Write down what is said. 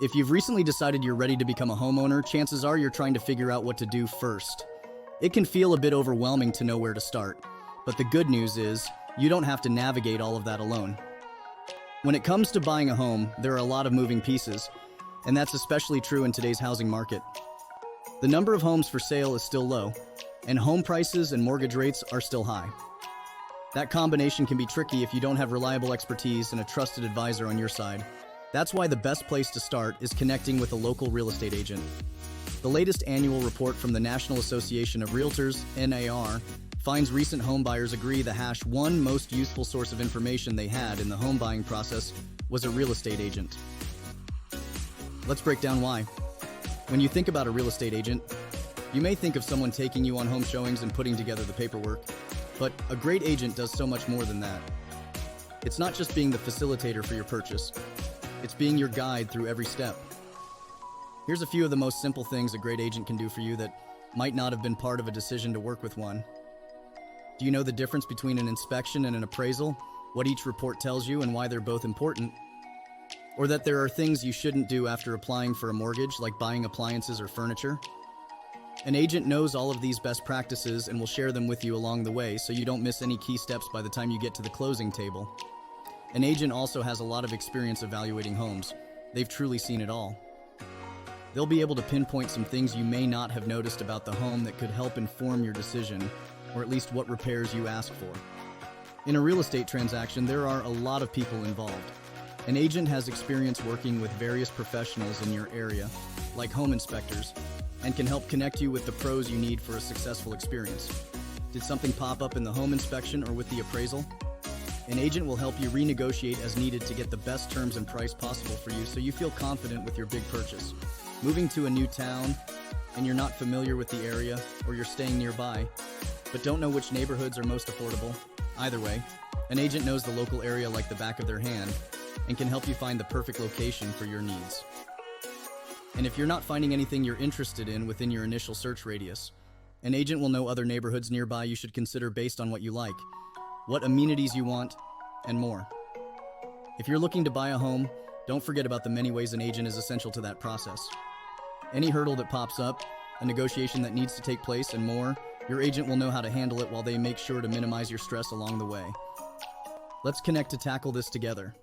If you've recently decided you're ready to become a homeowner, chances are you're trying to figure out what to do first. It can feel a bit overwhelming to know where to start, but the good news is you don't have to navigate all of that alone. When it comes to buying a home, there are a lot of moving pieces, and that's especially true in today's housing market. The number of homes for sale is still low, and home prices and mortgage rates are still high. That combination can be tricky if you don't have reliable expertise and a trusted advisor on your side. That's why the best place to start is connecting with a local real estate agent. The latest annual report from the National Association of Realtors, NAR, finds recent home buyers agree the #1 most useful source of information they had in the home buying process was a real estate agent. Let's break down why. When you think about a real estate agent, you may think of someone taking you on home showings and putting together the paperwork, but a great agent does so much more than that. It's not just being the facilitator for your purchase, it's being your guide through every step. Here's a few of the most simple things a great agent can do for you that might not have been part of a decision to work with one. Do you know the difference between an inspection and an appraisal? What each report tells you and why they're both important? Or that there are things you shouldn't do after applying for a mortgage, like buying appliances or furniture? An agent knows all of these best practices and will share them with you along the way so you don't miss any key steps by the time you get to the closing table. An agent also has a lot of experience evaluating homes. They've truly seen it all. They'll be able to pinpoint some things you may not have noticed about the home that could help inform your decision, or at least what repairs you ask for. In a real estate transaction, there are a lot of people involved. An agent has experience working with various professionals in your area, like home inspectors, and can help connect you with the pros you need for a successful experience. Did something pop up in the home inspection or with the appraisal? An agent will help you renegotiate as needed to get the best terms and price possible for you so you feel confident with your big purchase. Moving to a new town and you're not familiar with the area, or you're staying nearby, but don't know which neighborhoods are most affordable? Either way, an agent knows the local area like the back of their hand and can help you find the perfect location for your needs. And if you're not finding anything you're interested in within your initial search radius, an agent will know other neighborhoods nearby you should consider based on what you like, what amenities you want, and more. If you're looking to buy a home, don't forget about the many ways an agent is essential to that process. Any hurdle that pops up, a negotiation that needs to take place, and more, your agent will know how to handle it while they make sure to minimize your stress along the way. Let's connect to tackle this together.